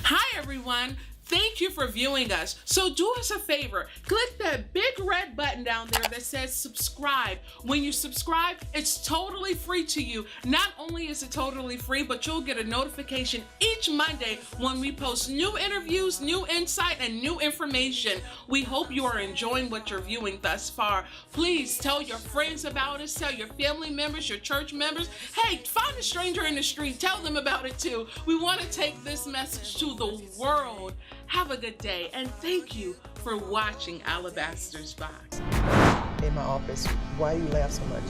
Hi everyone, thank you for viewing us. So do us a favor, click that big red button down there that says subscribe. When you subscribe, it's totally free to you. Not only is it totally free, but you'll get a notification each Monday when we post new interviews, new insight, and new information. We hope you are enjoying what you're viewing thus far. Please tell your friends about us, tell your family members, your church members. Hey, find a stranger in the street, tell them about it too. We want to take this message to the world. Have a good day, and thank you for watching Alabaster's Box. In my office, why you laugh so much?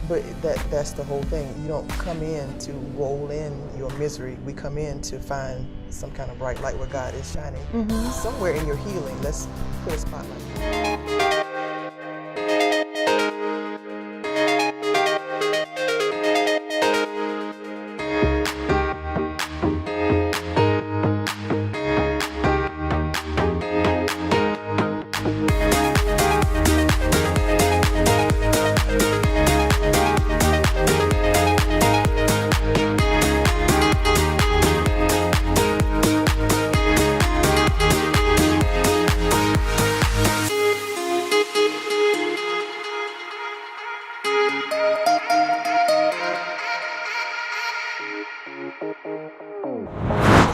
But that's the whole thing. You don't come in to roll in your misery. We come in to find some kind of bright light where God is shining. Somewhere in your healing, let's put a spotlight.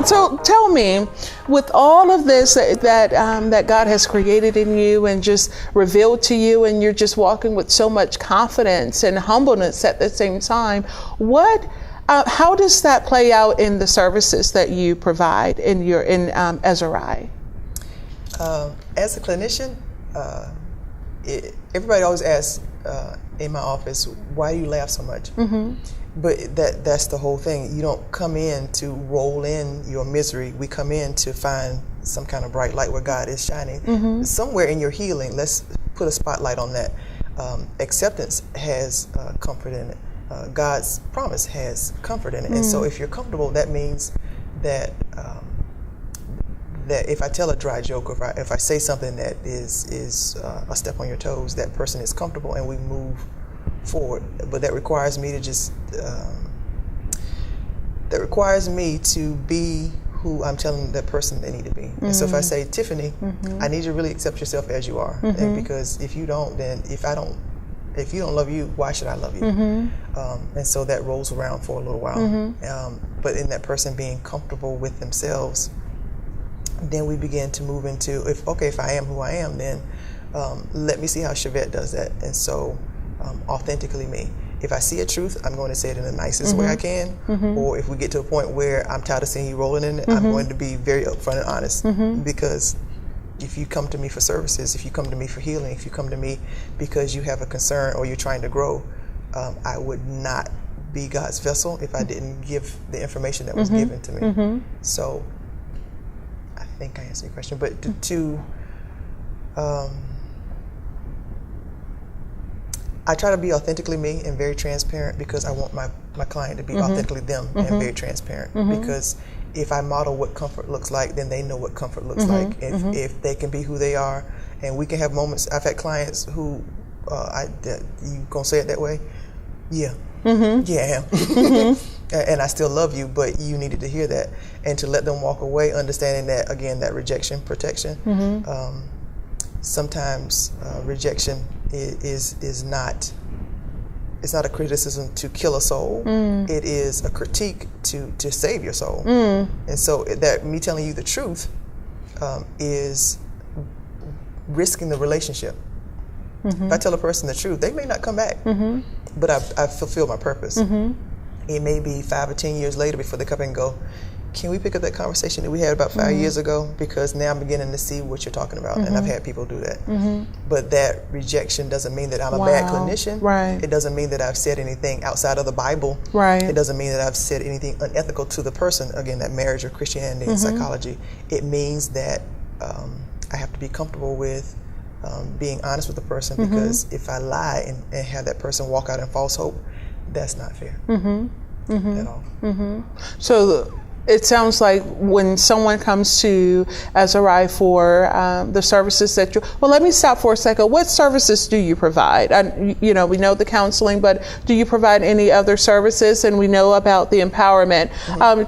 So tell me, with all of this that God has created in you and just revealed to you, and you're just walking with so much confidence and humbleness at the same time, how does that play out in the services that you provide in Esiri? As a clinician, everybody always asks in my office, why do you laugh so much? But that's the whole thing. You don't come in to roll in your misery. We come in to find some kind of bright light where God is shining. Somewhere in your healing, let's put a spotlight on that. Acceptance has comfort in it. God's promise has comfort in it. And so if you're comfortable, that means that that if I tell a dry joke, or if I say something that is a step on your toes, that person is comfortable and we move forward. But that requires me to just be who I'm telling that person they need to be. And so if I say, Tiffany, I need you to really accept yourself as you are, and because if you don't, then if you don't love you, why should I love you? And so that rolls around for a little while. But in that person being comfortable with themselves, then we begin to move into, if I am who I am, then let me see how Chevette does that. And so authentically me. If I see a truth, I'm going to say it in the nicest way I can. Or if we get to a point where I'm tired of seeing you rolling in it, I'm going to be very upfront and honest. Because if you come to me for services, if you come to me for healing, if you come to me because you have a concern or you're trying to grow, I would not be God's vessel if I didn't give the information that was given to me. So I think I answered your question, but I try to be authentically me and very transparent, because I want my client to be authentically them and very transparent. Because if I model what comfort looks like, then they know what comfort looks like. If they can be who they are, and we can have moments. I've had clients who, you gonna say it that way? Yeah. Yeah, I am. And I still love you, but you needed to hear that, and to let them walk away understanding that, again, that rejection, protection. Sometimes rejection is not, it's not a criticism to kill a soul. It is a critique to save your soul. And so that me telling you the truth is risking the relationship. If I tell a person the truth, they may not come back, but I've fulfilled my purpose. It may be 5 or 10 years later before they come and go, can we pick up that conversation that we had about 5 years ago? Because now I'm beginning to see what you're talking about. And I've had people do that. But that rejection doesn't mean that I'm a bad clinician. It doesn't mean that I've said anything outside of the Bible. It doesn't mean that I've said anything unethical to the person. Again, that marriage or Christianity and psychology. It means that I have to be comfortable with being honest with the person, because if I lie and have that person walk out in false hope, that's not fair at all. So it sounds like when someone comes to Esiri for the services that you, well, let me stop for a second. What services do you provide? We know the counseling, but do you provide any other services? And we know about the empowerment.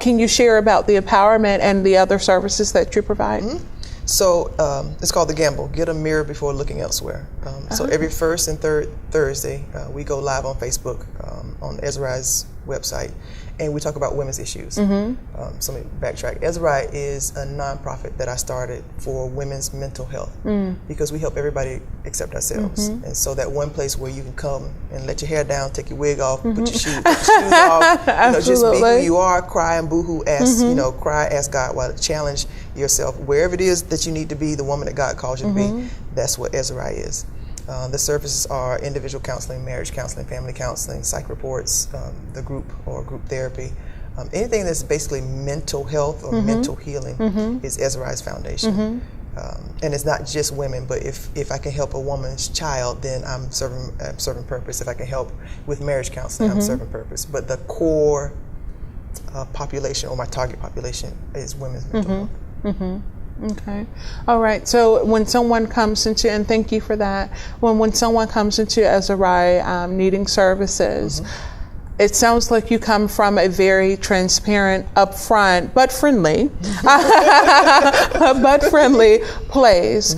Can you share about the empowerment and the other services that you provide? So it's called The Gamble, Get a Mirror Before Looking Elsewhere. So every first and third Thursday, we go live on Facebook, on Esiri's website, and we talk about women's issues. So let me backtrack. Esiri is a nonprofit that I started for women's mental health because we help everybody except ourselves. And so that one place where you can come and let your hair down, take your wig off, put your shoes off, just be who you are, cry and boo-hoo, ask, cry, ask God, challenge yourself. Wherever it is that you need to be the woman that God calls you to be, that's what Esiri is. The services are individual counseling, marriage counseling, family counseling, psych reports, the group or group therapy. Anything that's basically mental health or mental healing is Esiri's foundation. And it's not just women, but if I can help a woman's child, then I'm serving purpose. If I can help with marriage counseling, I'm serving purpose. But the core population or my target population is women's mental health. Okay. All right. So when someone comes into, and thank you for that, when someone comes into Esiri needing services, it sounds like you come from a very transparent, upfront, but friendly, place,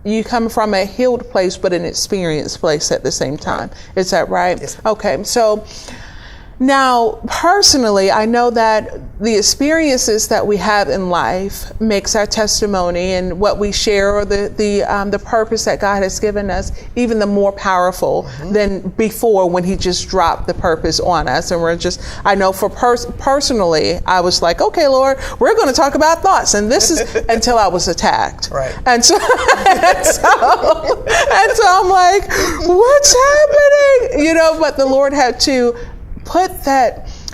you come from a healed place, but an experienced place at the same time. Is that right? Yes. Okay. So now, personally, I know that the experiences that we have in life makes our testimony and what we share, or the purpose that God has given us, even the more powerful than before when He just dropped the purpose on us. And I know for personally, I was like, okay, Lord, we're going to talk about thoughts, and this is until I was attacked. Right. And so I'm like, what's happening? But the Lord had to put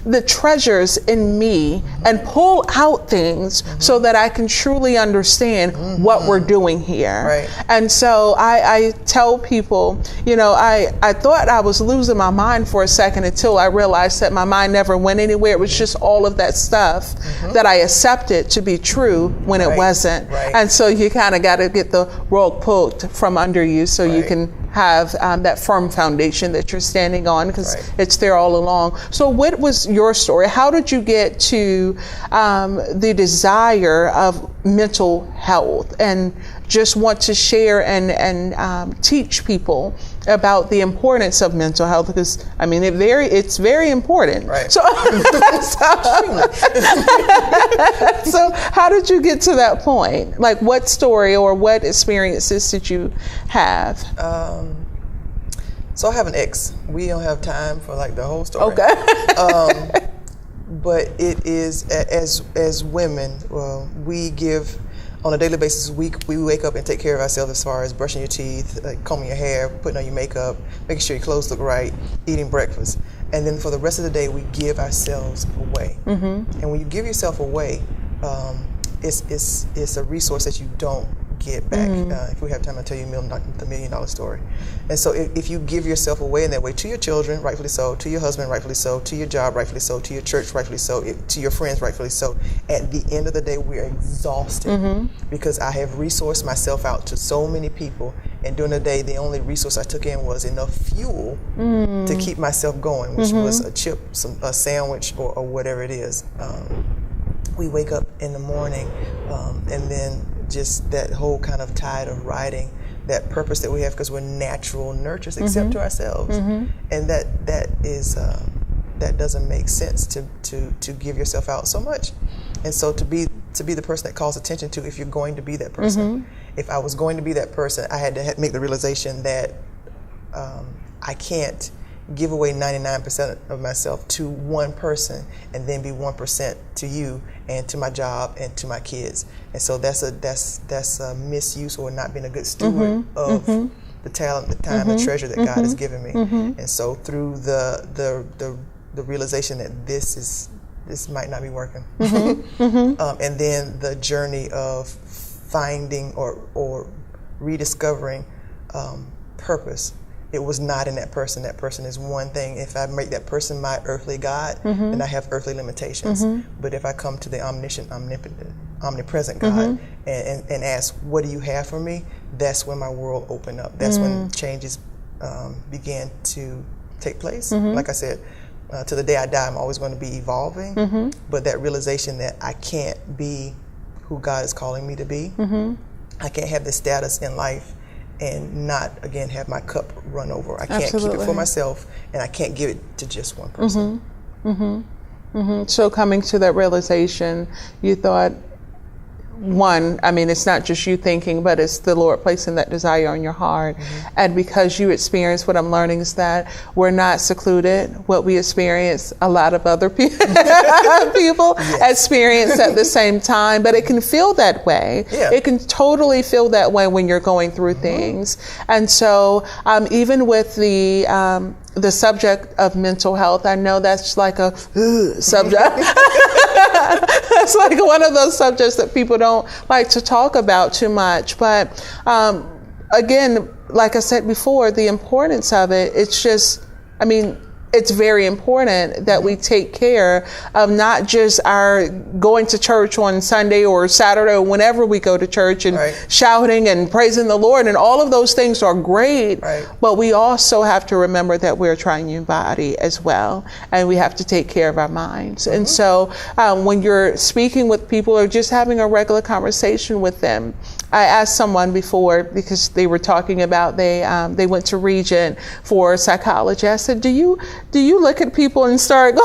the treasures in me and pull out things so that I can truly understand what we're doing here. Right. And so I tell people, I thought I was losing my mind for a second until I realized that my mind never went anywhere. It was just all of that stuff that I accepted to be true when it wasn't. Right. And so you kind of got to get the rug pulled from under you so you can have that firm foundation that you're standing on, because it's there all along. So what was your story? How did you get to the desire of mental health and just want to share and teach people about the importance of mental health? Because it's very important. Right. So how did you get to that point? Like, what story or what experiences did you have? So I have an ex. We don't have time for the whole story. Okay. But it is, as women, we give on a daily basis. We wake up and take care of ourselves as far as brushing your teeth, combing your hair, putting on your makeup, making sure your clothes look right, eating breakfast. And then for the rest of the day, we give ourselves away. And when you give yourself away, it's a resource that you don't get back. If we have time, I'll tell you the $1 million story. And so if you give yourself away in that way to your children, rightfully so, to your husband, rightfully so, to your job, rightfully so, to your church, rightfully so, to your friends, rightfully so, at the end of the day, we're exhausted because I have resourced myself out to so many people, and during the day, the only resource I took in was enough fuel to keep myself going, which was a chip, a sandwich, or whatever it is. We wake up in the morning, and then just that whole kind of tide of riding that purpose that we have, because we're natural nurturers except to ourselves, and that doesn't make sense to give yourself out so much. And so to be the person that calls attention to, if you're going to be that person, if I was going to be that person, I had to make the realization that I can't give away 99% of myself to one person and then be 1% to you and to my job and to my kids. And so that's a misuse or not being a good steward of the talent, the time, the treasure that God has given me. And so through the realization that this might not be working, and then the journey of finding or rediscovering purpose it was not in that person. That person is one thing. If I make that person my earthly God, then I have earthly limitations. But if I come to the omniscient, omnipresent God and ask, what do you have for me? That's when my world opened up. That's when changes began to take place. Like I said, to the day I die, I'm always going to be evolving. But that realization that I can't be who God is calling me to be, I can't have this status in life and not, again, have my cup run over. I can't keep it for myself, and I can't give it to just one person. So coming to that realization, you thought, one, I mean, it's not just you thinking, but it's the Lord placing that desire on your heart. And because you experience, what I'm learning is that we're not secluded. What we experience, a lot of other people experience at the same time, but it can feel that way. It can totally feel that way when you're going through things. And so even with the subject of mental health, I know that's like a subject. It's like one of those subjects that people don't like to talk about too much. But again, like I said before, the importance of it, it's just, I mean, it's very important that we take care of not just our going to church on Sunday or Saturday or whenever we go to church and shouting and praising the Lord, and all of those things are great, but we also have to remember that we're a triune body as well, and we have to take care of our minds. And so when you're speaking with people or just having a regular conversation with them, I asked someone before, because they were talking about they went to Regent for psychology. I said, do you look at people and start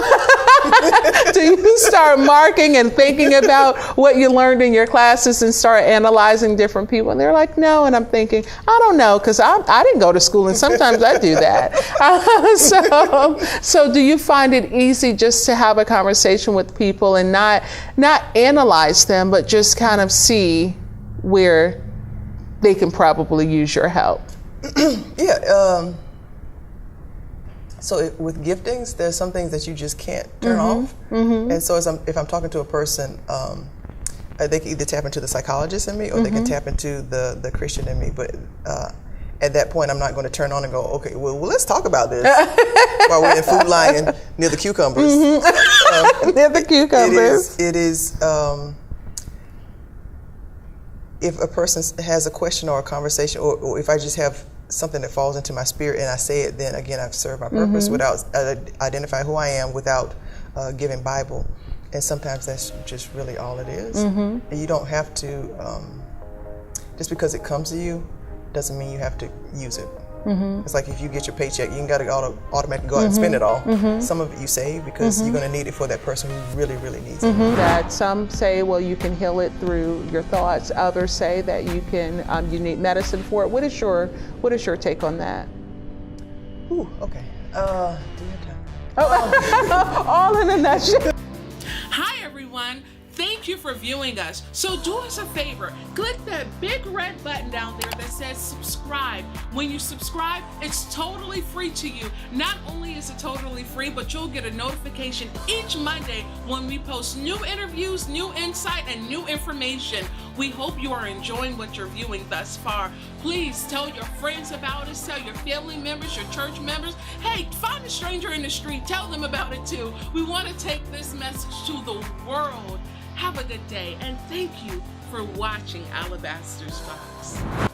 do you start marking and thinking about what you learned in your classes and start analyzing different people? And they're like, no. And I'm thinking, I don't know, because I didn't go to school, and sometimes I do that. So do you find it easy just to have a conversation with people and not analyze them, but just kind of see where they can probably use your help? So with giftings, there's some things that you just can't turn off. And so if I'm talking to a person, they can either tap into the psychologist in me, or they can tap into the Christian in me. But at that point, I'm not going to turn on and go, okay, well let's talk about this while we're in Food Lion near the cucumbers. Near the cucumbers. It is if a person has a question or a conversation, or if I just have something that falls into my spirit and I say it, then again, I've served my purpose without identifying who I am, without giving Bible. And sometimes that's just really all it is. And you don't have to, just because it comes to you, doesn't mean you have to use it. It's like if you get your paycheck, you ain't got to automatically go out and spend it all. Some of it you save because you're going to need it for that person who really, really needs it. That some say, well, you can heal it through your thoughts. Others say that you can, you need medicine for it. What is your take on that? Ooh, okay. Do you have time? All in a nutshell. Hi, everyone. Thank you for viewing us. So do us a favor, click that big red button down there that says subscribe. When you subscribe, it's totally free to you. Not only is it totally free, but you'll get a notification each Monday when we post new interviews, new insight, and new information. We hope you are enjoying what you're viewing thus far. Please tell your friends about us, tell your family members, your church members. Hey, find a stranger in the street, tell them about it too. We want to take this message to the world. Have a good day, and thank you for watching Alabaster's Fox.